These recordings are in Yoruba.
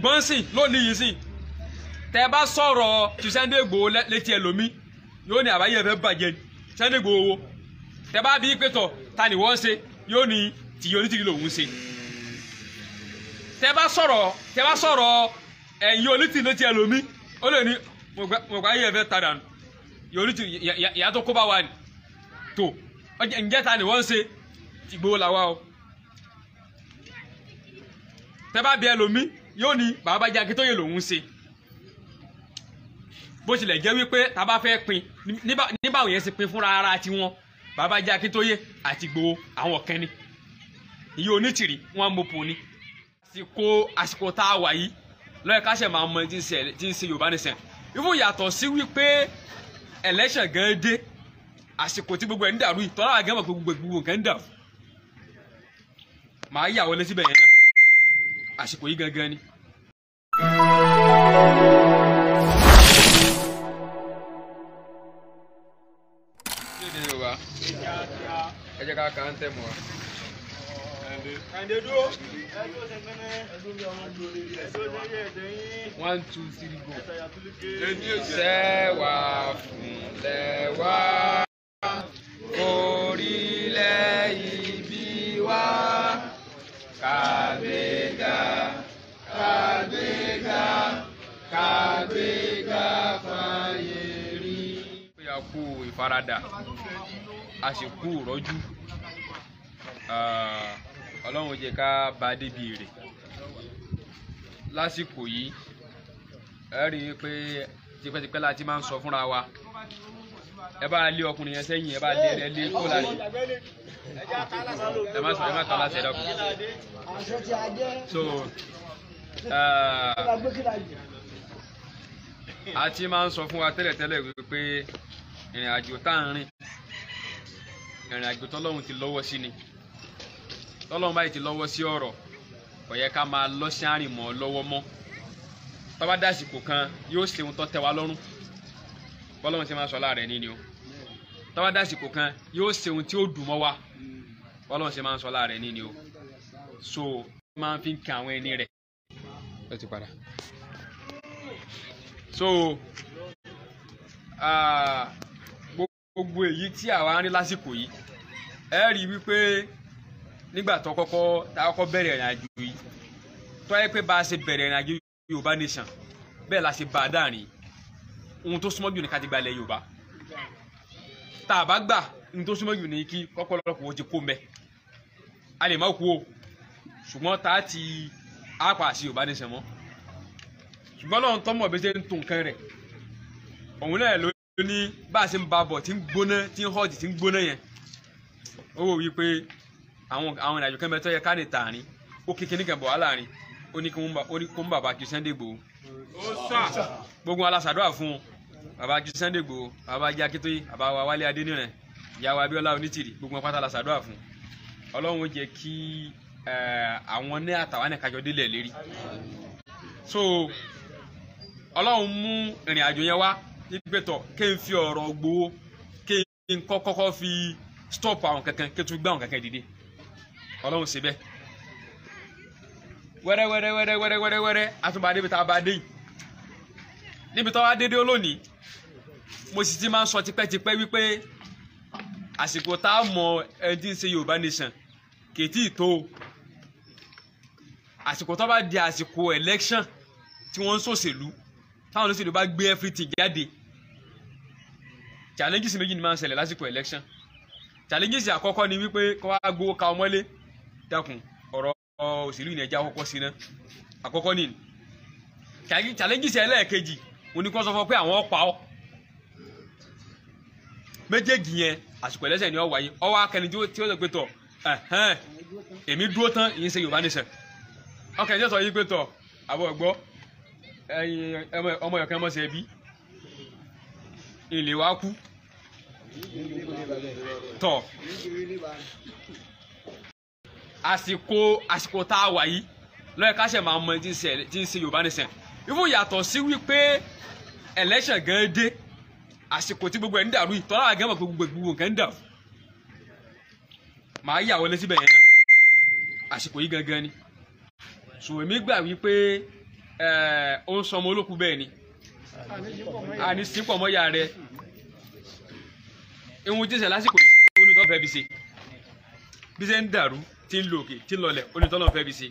ṣùgbọ́n sìn lónìí yìí sìn tẹ́ bá sọ̀rọ̀ tí Sunday Igboho létí ẹlòmí yóò ní àbáyé ẹ̀fẹ́ bàjẹ́ Sunday Igboho wo tẹ́ bá bí pé tọ̀ ta ni wọ́n ṣe yóò ní tìyẹ onítìrí lòun ṣe tẹ́ bá sọ̀rọ̀ ẹ̀yin onítìrí létí ẹlòmí ó lè ní mo gbà ayé ẹ̀fẹ́ ta dànù yóò ní tìrí ìyá tó kó bá wà ní tó ǹjẹ́ ta ni wọ́n ṣe Igboho làwa o tẹ́ bá bí ẹlòmí yóò ní bàbá jẹ́ Akíntóyè lòun ṣe bó tilẹ̀ jẹ́ wípé tá bá fẹ́ pín níbà òun yẹn ti pín fúnra ara tiwọn bàbá jẹ́ Akíntóyè àti Igboho àwọn ọ̀kẹ́ ni ìyẹn onítìrí wọn mọ̀ pọ̀ ni. àsìkò tá a wà yìí lọ́yẹ̀ ká ṣe máa mọ tí ń ṣe Yorùbá nìṣẹ́ ìfún yàtọ̀ sí wípé election gan dé àsìkò tí gbogbo ẹ̀ ń dàrú yìí tọ́lá àgẹ́mọ̀ pé gbogbo nǹkan ń dàrú màá yà wọlé síbẹ̀ yẹn náà àsìkò yìí gangan ni. ẹ jẹ́ ká kà ń tẹ̀ mọ́ wa. One, two, three, go. Sẹ́wà fúnlẹ̀ wá orílẹ̀ ibi wá kàgbéga kàgbéga kàgbéga fàyè rí. Ó yà kú ìfaradà a sì kú rọ́jú Ọlọ́run jẹ́ ká bá débi rẹ̀ lásìkò yìí ẹ rí i pé tipẹ́tipẹ́ la ti máa ń sọ fúnra wa ẹ bá lé ọkùnrin yẹn sẹ́yìn ẹ bá lé kó lára ẹ má kà láṣẹ dọ́kun so a ti máa ń sọ fún wa tẹ́lẹ̀tẹ́lẹ̀ wípé ìrìn àjò tá à ń rìn ìrìn àjò tọ́lọ́run ti lọ́wọ́ sí ni tọ́lọ́run báyìí ti lọ́wọ́ sí ọ̀rọ̀ kò yẹ ká máa lọ sí àrìn mọ́ lọ́wọ́ mọ́ tó bá dásìkò kan yóò ṣe ohun tó tẹ́ wa lọ́rùn bọ́lọ́run ti máa sọ láàrẹ̀ ní ni o tó bá dásìkò kan yóò ṣe ohun tí ó dùn mọ́ wa bọ́lọ́run ti máa sọ láàrẹ̀ ní ni o so máa fi ń kan àwọn ẹni rẹ̀ ó ti padà so gbogbo èyí tí àwa ń rí lásìkò yìí ẹ rí wípé nígbà tá a kọ́kọ́ bẹ̀rẹ̀ ìrìn àjò yìí tó yẹ pé bá a ṣe bẹ̀rẹ̀ ìrìn àjò Yorùbá nation bẹ́ẹ̀ la ṣe bá a dáàrin ohun tó súnmọ́ jù ní ká ti gba ilẹ̀ Yorùbá tá a bá gbà ohun tó súnmọ́ jù ní kí kọ́pọ̀lọpọ̀ ó ti kó mẹ́ a lè má kú o ṣùgbọ́n tá a ti àpà sí Yorùbá nation mọ́ ṣùgbọ́n lọ́run tọ́mọ̀ bí ṣe ń tó nǹkan rẹ̀ òun náà ló ní bá a ṣe ń ba bọ̀ tí ń gbóná tí ń họ́ọ̀dì tí ń gbóná yẹn ó wò wípé àwọn ìrìnàjò kan bẹ tó yẹ ká lè tààrin ó kékeré nìkan bọ̀ wá láàrin ó ní kó ń bàbá kí Sunday Igboho gbogbo alásàdúrà fún un bàbá kí Sunday Igboho bàbá jẹ́ Akíntóyè bàbá wa Wálé Adéníran ìyàwó Abíọ́lá Onítìrí gbogbo wọn pátá alásàdúrà fún un Ọlọ́run ó jẹ́ kí àwọn ní àtàwọn ní kájọ délẹ̀ lérí so Ọlọ́run mú ìrìnàjò yẹn wá nígbẹ̀tọ̀ kí n fi ọ̀rọ̀ Igboho kí n kọ́kọ́ fi stop àwọn kankan kí n tún gbé àwọn kankan dìde Ọlọ́run ṣe bẹ́ẹ̀ wẹ́rẹ́ àtúbà débi tá a bá dé yìí níbi tó wá dédé olónìí mo sì ti máa ń sọ tipẹ́tipẹ́ wípé àsìkò tá a mọ ẹni tí ń ṣe Yorùbá nation kì í tí ì tó àsìkò tó bá di àsìkò election tí wọ́n ń ṣòṣèlú táwọn olóṣèlú bá gbé everything jáde challenges méjì ni máa ń ṣẹlẹ̀ lásìkò election challenges àkọ́kọ́ ni wípé kó wá gbowó ka ọmọlé dákun ọ̀rọ̀ òṣèlú ìnìyàn já kọ́kọ́ sí náà àkọ́kọ́ ni challenges ẹlẹ́ẹ̀kejì mo ní kó sọ fún ọ pé àwọn ọ̀pá ọ méjèèjì yẹn àsìkò ẹlẹ́sẹ̀ ni ọ wáyé ọwọ́ akẹni tí ó sọ pé tọ̀ èmi dúró tán ìyẹn ṣe Yorùbá nation ọkàn ìjọ sọ yìí pé tọ̀ àbọ̀ ẹ̀gbọ́ ọmọ ẹ̀kan mọ̀ ṣe bí ilé wa kú tọ̀ àsìkò tá a wà yìí lọ́yẹ̀ ká ṣe máa mọ tí ń ṣe Yorùbá nation ìfún yàtọ̀ sí wípé election gan dé àsìkò tí gbogbo ẹ̀ ń dàrú yìí tọ́lá àgẹ́mọ̀ pé gbogbo nǹkan ń dàrú màá yà wọlé síbẹ̀ yẹn náà àsìkò yìí gangan ni so èmi gbà wípé ó ń sọmọ olókùú bẹ́ẹ̀ ni àní sípò mọ́ ìyá rẹ̀ ìhun tí ń ṣe lásìkò yìí onítọ́ fẹ́ fi ṣe bí ṣe ń dàrú tí ń lòkè tí ń lọlẹ̀ onítọ́ náà fẹ́ fi ṣe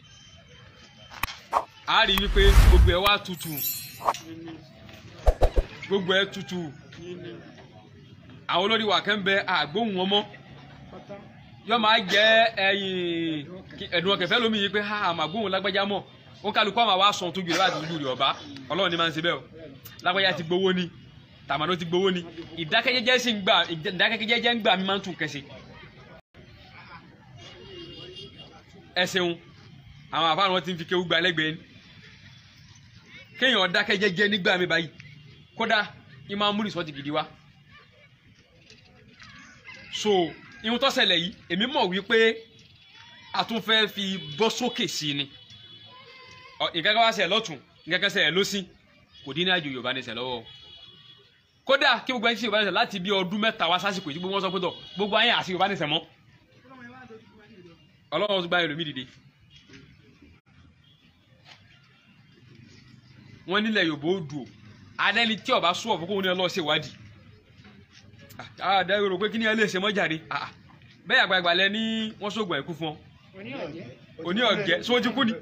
a rí wípé gbogbo ẹ̀ wá tutù gbogbo ẹ̀ tutù àwọn olórí wa kẹ́ ń bẹ àgbóhùn wọn mọ́ yọ máa jẹ́ ẹ̀dùn ọ̀kẹ́fẹ́ lómi yìí pé àmàgbóhùn lágbájá mọ́ ó kálukú àwọn àwa sàn tó gbèrè láti lù rí ọba ọlọ́run ní máa ń ṣe bẹ́ẹ̀ o lágbájá ti gbowó ni tàmánú ti gbowó ni ìdákẹ́jẹ́jẹ́ sì ń gbà ìdákẹ́jẹ́jẹ́ ń gbà mí máa ń tún kẹsì. ẹ ṣeun àwọn àfáàrùn wọn ti ń fi kéwú gba lẹ́gbẹ̀ẹ́ ni kéèyàn dákẹ́jẹ́jẹ́ nígbà mi báyìí kódà ní máa ń mú rìsọ́ọ̀tì gidi wá. so ihun tó ṣẹlẹ̀ yìí èmi mọ̀ wípé a tún fẹ́ fi bọ́ sókè sí ni nǹkan kan wá ṣe lọ́tún nǹkan kan ṣe lọ́sí kò dín ní àjò Yorùbá ní ṣe lọ́wọ́ kódà kí gbogbo ẹni tí Yorùbá ní ṣe láti bí ọdún mẹ́ta wá sásìkò tí gbogbo wọn sọ pé tọ gbogbo ayé àti Yorùbá ní ṣe mọ́ Ọlọ́run tó gbá ẹlòmí dìde wọ́n nílẹ̀ Yorùbá ó dùn adẹ́ni tí ọba sún ọ̀fọ́ kóhun ní ọlọ́ọ̀ ṣe wádìí àdáyé rò pé kí ni ẹ lè ṣe mọ́ jáde bẹ́ẹ̀ àgbààgbà lẹ ní wọ́n sóògùn àìkú fún ọ òní ọ̀gẹ́ tí wọ́n ti kú ni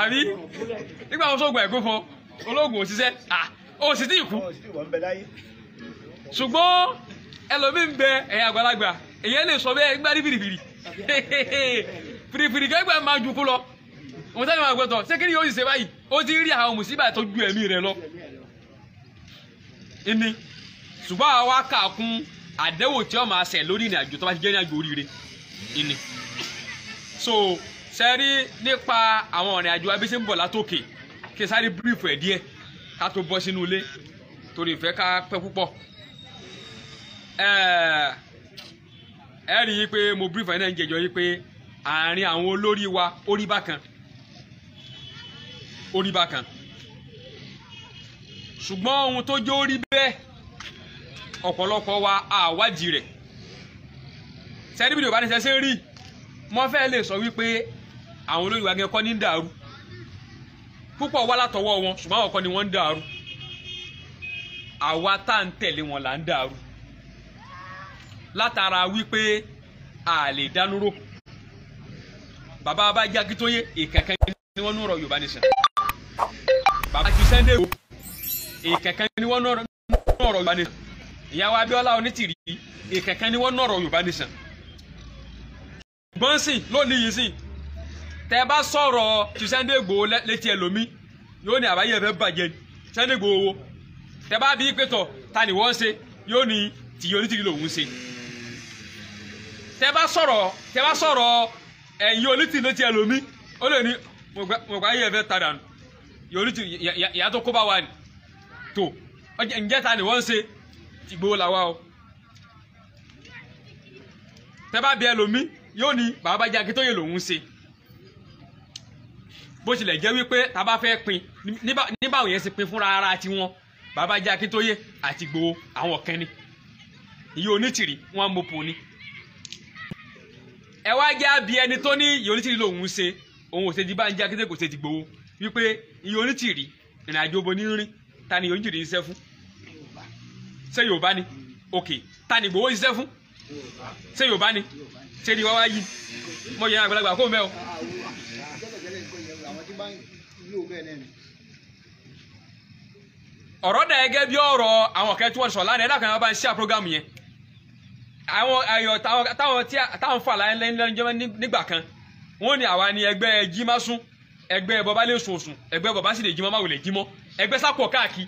àbí nígbà wọn sóògùn àìkú fún ọ olóògùn òṣìṣẹ́ ó sì tí ì kú ṣùgbọ́n ẹlòmíín bẹ ẹ̀yìn àgbàlagbà èyàn lè sọ bẹ́ẹ̀ gbárí fìrìfìrì fìrìfìrì kẹgbẹ́ máa ju kú lọ òun tẹ́lẹ̀ máa gbẹ́tọ̀ ṣé kí ni yóò ṣe báyìí ó ti rí àwọn mùsíbà tó ju ẹ̀mí rẹ̀ lọ ìní ṣùgbọ́n àwa kà kún àdẹ́wò tí ó máa ṣẹ̀ lórí ìrìn àjò tó bá ti jẹ́ ní àjò oríire ìní so sẹ́rí nípa àwọn ìrìn àjò abẹ́sẹ̀ ń bọ̀ látòkè kí sáré bírífù ẹ̀ díẹ̀ ká tó bọ́ sínú ilé torí ìfẹ́ ká pẹ́ púpọ̀ ẹ rí i pé mo bírífù ẹ̀ náà ń jẹjọ yí pé àárín àwọn olórí wa orí bákan ṣùgbọ́n ohun tó jó rí bẹ́ẹ̀ ọ̀pọ̀lọpọ̀ wa àwádìí rẹ̀ sẹ́ni bí Yorùbá ní sẹ́sẹ́ rí mọ́ fẹ́ lè sọ wípé àwọn olórí wa gẹ́gẹ́ kọ́ ní ń dàrú púpọ̀ wá látọwọ́ wọn ṣùgbọ́n àwọn kan ni wọ́n ń dàrú àwa tá à ń tẹ̀lé wọn là ń dàrú látara wípé a lè dánúró bàbá abájá Akíntóyè ìkẹ̀kẹ́ ni wọ́n nọ̀rọ̀ Yorùbá nation bàbá ti Sunday Igboho ìkẹ̀kẹ́ ni wọ́n nọ̀rọ̀ Yorùbá nation ìyàwó Abíọ́lá Onítìrí ìkẹ̀kẹ́ ni wọ́n nọ̀rọ̀ Yorùbá nation gbọ́n sìn lónìí yìí sìn tẹ́ bá sọ̀rọ̀ ti Sunday Igboho létí ẹlòmí yóò ní àbáyé ẹ̀fẹ́ bàjẹ́ Sunday Igboho tẹ́ bá bí pẹ́tọ̀ ta ni wọ́n ṣe yóò ní tìyẹ Onítìrí lòun ṣe tẹ́ bá sọ̀rọ̀ ẹ̀yìn Onítìrí létí ẹlòmí ó lè ní mọ̀gbáyé ẹ̀fẹ́ ta dànù Onítìrí ìyá tó kó bá wà ní tó ǹjẹ́ ta ni wọ́n ṣe ti Igboho làwa o tẹ́ bá bí ẹlòmí yóò ní bàbá jẹ́ Akíntóyè lòun ṣe bó tilẹ̀ jẹ́ wípé tá a bá fẹ́ pín nígbà òun yẹn ṣe pín fúnra ara tiwọn bàbá jẹ́ Akíntóyè àti Igboho àwọn kan ni ìyá Onítìrí wọn mọ̀pọ̀ ni ẹ wá jẹ́ àbí ẹni tó ní ìyá Onítìrí lòun ṣe òun ò ṣe di Bánjí Akíntóyè kò ṣe ti Igboho wípé ìyá Onítìrí ìrìn àjò bo ní rìn ta ni ìyá Onítìrí ń ṣiṣẹ́ fún ṣé Yorùbá ni òkè ta ni Igboho ń ṣiṣẹ́ fún ṣé Yorùbá ni ṣé ni wá wá yí mo yẹ àgbàlagbà kó mẹ́ o. ọ̀rọ̀ dà gẹ́gẹ́ bí ọ̀rọ̀ àwọn kẹ́ tí wọ́n sọ lánàá ẹ̀dá kan bá ń ṣe àpọ́gàmù yẹn àwọn ayọ̀ táwọn fà lẹ́njọ́ nígbà kan wọ́n ní àwa ni ẹgbẹ́ jímásún ẹgbẹ́ bọba lè sòsùn ẹgbẹ́ bọba sì lè jímọ́ máa wò lè jímọ́ ẹgbẹ́ sápọ̀ káàkiri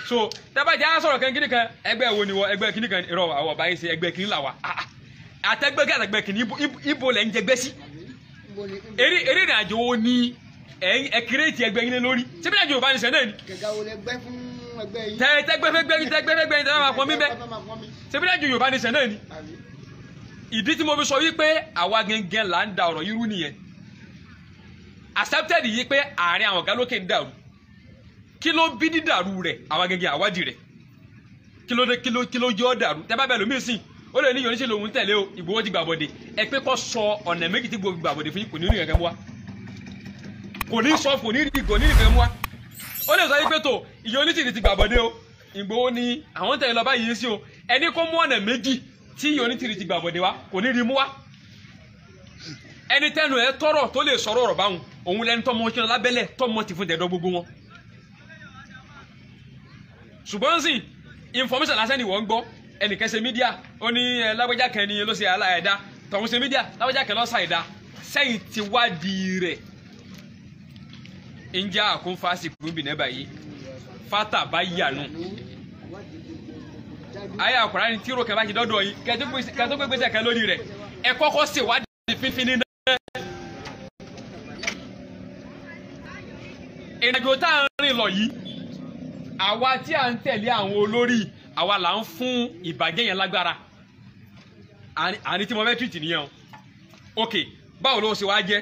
so tẹ́bàjẹ́ á sọ̀rọ̀ kan kíní kan ẹgbẹ́ wo ni wọ ẹgbẹ́ kíní kan ìrọ̀ àwọn ọba yìí ṣe ẹgbẹ́ kíní làwà àtẹgbẹ́ kí kíní ibo lẹ́ ń jẹgbẹ́ sí eré ìrìnàjò wo ni ẹkírẹ́tì ẹgbẹ́ yín lé lórí ṣé bí ìrìnàjò Yorùbá ní sẹ́nẹ̀ ni tẹ́gbẹ́fẹ́gbẹ́ tẹ́gbẹ́ máa pọn mí bẹ́ ṣé bí ìrìnàjò Yorùbá ní sẹ́nẹ̀ ni ìdí tí mo fi sọ wípé àwa gẹ́gẹ́ là ń da ọ̀rọ̀ irú nìyẹn accepted yìí pé àárín àwọn ọ̀gá lókè ń dàrú kí ló bí dídàrú rẹ̀ àwa gẹ́gẹ́ àwádìí rẹ̀ kí ló yọ dàrú tẹ́ bá bẹ̀ lómi sìn ó lè ní Onítìrí lòun tẹ̀lé o Ìgbòho ti gbàbọ̀dé ẹ pé kó sọ ọ̀nà méjì tí Ìgbòho gbàbọ̀dé fún yín kò ní rí kẹ̀kẹ́ mú wa kò ní sọ kò ní rí kẹ̀kẹ́ mú wa ó lè sọ pé tó ìyẹn Onítìrí ti gbàbọ̀dé o Ìgbòho ni àwọn tẹ̀lé lọ báyìí sí o ẹni kó mú ọ̀nà méjì tí ìyẹn Onítìrí ti gbàbọ̀dé wa kò ní rí mú wa ẹni tẹnu ẹ tọrọ tó lè sọ̀rọ̀ ọ̀rọ̀ báwọn òun lẹni tọmọ kí wọn lábẹ́lẹ̀ tọmọ ti fún tẹ̀dọ̀ gbogbo wọn ṣùgbọ́n sì information lásán ni wọ́n gbọ́ ẹnìkan ṣe mídíà ó ní lágbájá kan ni ló ṣe aláìdá tọ̀hún ṣe mídíà lágbájá kan ló ṣàìdá sẹ́yìn ti wádìí rẹ̀ ń já àkúnfàásì kúrúbì nẹ́bà yìí fata bá yànú ayé àkùrá ni tíro kẹfà ti dọ́dọ̀ yìí kẹtó gbé gbèsè kẹ lórí rẹ̀ ẹ kọ́kọ́ ṣèwádìí fífín nínú ìrìnàjò tá à ń rìn lọ yìí àwa tí à ń tẹ̀lé àwọn olórí àwa là ń fún ìbàjẹ́ yẹn lágbára àní tí mo fẹ́ tìrìtì nìyẹn o ok báwo ló ṣe wá jẹ́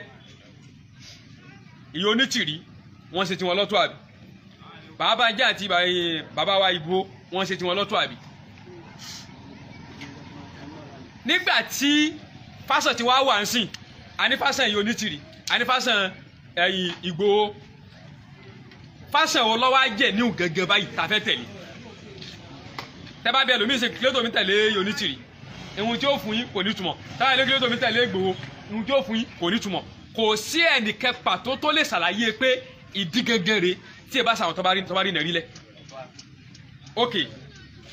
ìyẹn Onítìrí wọ́n ṣe tiwọn lọ́tọ̀ àbí bàbá jẹ́ àti bàbá wa Ìgbòho wọ́n ṣe tiwọn lọ́tọ̀ àbí nígbà tí fásán ti wá wà ń sìn àní fásán ìyẹn Onítìrí àní fásán Ìgbòho fásán wo lọ́wọ́ á jẹ́ níhùn gẹ́gẹ́ báyìí tá a fẹ́ tẹ̀lé tẹ́bá bẹ́ẹ̀ lómi ṣe kílódò mi tẹ̀lé Onítìrí ìhun tí ó fún yín kò ní túmọ̀ táwọn ilé kílódò mi tẹ̀lé Ìgbòho ìhun tí ó fún yín kò ní túmọ̀ kò sí ẹnìkẹ́ pàtó tó lè ṣàlàyé pé ìdí gẹ́gẹ́ rẹ̀ tí ẹ bá ṣàwọn tó bá rí nẹ̀rí lẹ̀ ok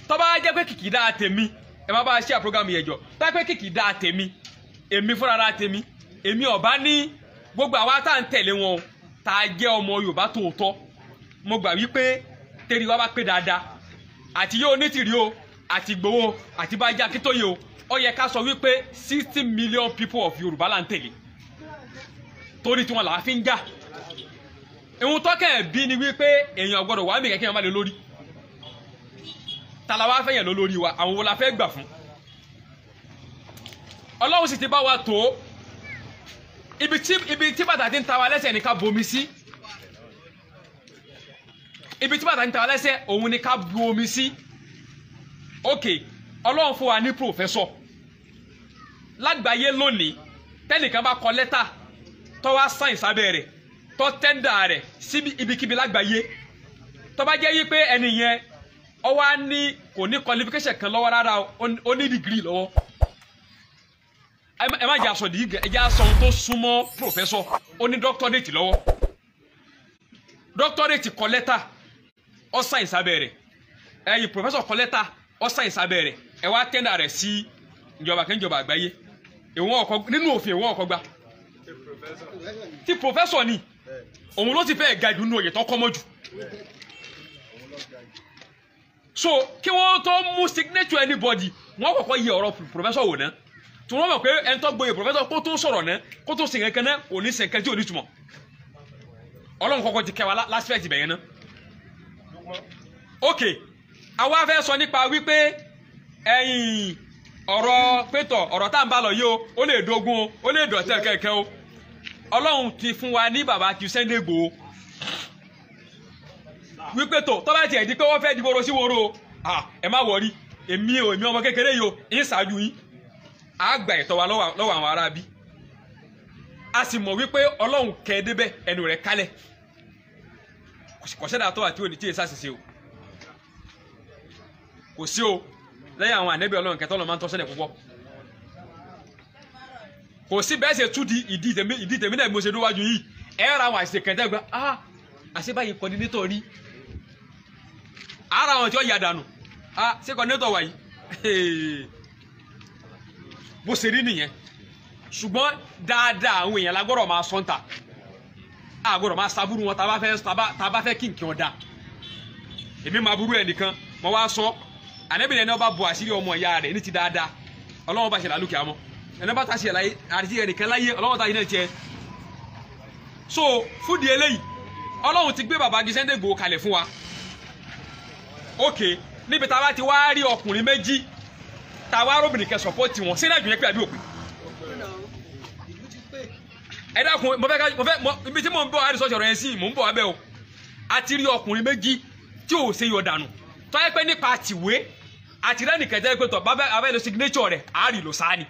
tó bá jẹ́ pé kìkì dáa tèmi ẹ má bá a ṣe àpọ́gàmù yẹn jọ tó bá pé kìkì dáa tèmi èmi fúnra ra tèmi èmi ọ̀bá ní gbogbo àwa tá à ń tẹ̀lé wọn tá a jẹ́ ọmọ Yorùbá tòótọ́ mo gbà wípé tẹ́rí wa bá pé dáadáa àti yóò Onítìrí o àti Ìgbòho àti Bánjí Akíntóyè o ó yẹ ká sọ wípé 60 million people of Yorùbá là ń tẹ̀lé torí tí wọn là á fi ń jà ìhun tọ́kẹ̀ bí ni wípé èèyàn gbọ́dọ̀ wà mí kẹ́kẹ́ yẹn má lè lórí tala wá fẹ́yàn ló lórí wa àwọn wo la fẹ́ gbà fún Ọlọ́run sì ti bá wa tó ibi tí bàtà ti ń ta wa lẹ́sẹ̀ ní ká bomi sí ibi tí bàtà ń ta wa lẹ́sẹ̀ òun ni ká bu omi sí ok Ọlọ́run fún wa ní pòfẹ́sọ̀ lágbàáyé lónìí tẹ́nìkan bá kọ lẹ́tà tó wá sáìn sábẹ́ rẹ̀ tó tẹ́ndà rẹ̀ síbi ibikíbi lágbàáyé tó bá jẹ́ yí pé ẹni yẹn ó wá ní kò ní qualification kan lọ́wọ́ rárá ó ní degree lọ́wọ́ ẹ má jẹ́ aṣọ dìgì ẹ jẹ́ aṣọ tó súnmọ́ pòfẹ́sọ̀ ó ní doctorate lọ́wọ́ doctorate kọ lẹ́tà ó sáìn sábẹ́ rẹ̀ ẹ̀yin pòfẹ́sọ̀ kọ lẹ́tà ó sáìn sábẹ́ rẹ̀ ẹ wá tẹ́ndà rẹ̀ sí ìjọba kẹ́ńjọba àgbáyé ìwọ̀n ọkọ̀ nínú òfin ìwọ̀n ọkọ̀ gbà tí pòfẹ́sọ̀ ni òun ló ti fẹ́ ga ìdùnnú òye tó kọ́mọ́ jù so kí wọ́n tó mú signature anybody wọ́n kọ́kọ́ yẹ ọ̀rọ̀ pòfẹ́sọ̀ wò náà tí wọ́n mọ̀ pé ẹni tó gboyè pòfẹ́sọ̀ kó tó sọ̀rọ̀ náà kó tó sìn kankan náà kò ní sìn kan tí ò ní túmọ̀ Ọlọ́run kọ́kọ́ ti kẹwàá lásìfẹ̀tì bẹ̀yẹn náà ok àwa fẹ́ sọ nípa wípé ẹ̀yìn ọ̀rọ̀ pétọ̀ ọ̀rọ̀ tá à ń bá lọ yìí ó lè dógún ó lè dọ̀tẹ́ kẹ̀kẹ́ o Ọlọ́run ti fún wa ní bàbá ti Sunday Igboho wípé tó bá tiẹ̀ di pé wọ́n fẹ́ di woro sí woro ẹ má wọrí èmi ọmọ kékeré yìí o ń ṣáájú yín á gba ẹ̀tọ́ wa lọ́wọ́ àwọn ará bí a sì mọ̀ wípé Ọlọ́run kẹ́ ẹ débẹ̀ ẹnu rẹ̀ kálẹ̀ kò sẹ́dá tó àti òní tí èsà ṣiṣẹ́ o kò sí o lẹ́yìn àwọn ànẹ́bí Ọlọ́run kẹtọ́ lọ́ máa ń tọ́ sẹ́lẹ̀ púpọ̀ kò sí bẹ́ẹ̀ ṣe tú di ìdí tèmi náà mo ṣe níwájú yìí ẹ ra àwọn àṣìṣe kẹtẹ́ gba àṣebáyé coordinator rí ara àwọn tí ó yà dànù ṣé coordinator wà yìí bó ṣe rí nìyẹn ṣùgbọ́n dáadáa àwọn èèyàn lágbọ́dọ̀ máa sọ́ńtà àgbọ́dọ̀ máa sábúrú wọn tá a bá fẹ́ kí nǹkan ọ̀dà èmi máa burú ẹnìkan mo wá sọ ànẹ́bìnrin ẹni ọba bu àṣírí ọmọ ìyá rẹ̀ ní ti dáadáa Ọlọ́run bá ṣe lálùkì àmọ́ ẹni bá ta ṣe àti ẹnìkan láyé Ọlọ́run ta iná tiẹ̀ so fúdi eléyìí Ọlọ́run ti gbé bàbá di Sunday Igboho kalẹ̀ fún wa ok níbi tá a bá ti wá rí ọkùnrin méjì tá a wá róbìnrin kẹ sọpọ́tì wọn sínú ẹ̀dùn yẹn pé àbí òpin ẹ dákun mo fẹ́ ibi tí mò ń bọ̀ àdìsọ́jọ́ rẹ̀ sí mò ń bọ̀ abẹ́ o a ti rí ọkùnrin méjì tí ò ṣe yọ dànù tó yẹ pé nípa tìwé àti rẹ́nìkan jẹ́ pé tọ̀ bá abẹ́ lo signature rẹ̀ àárí lò sáà ni.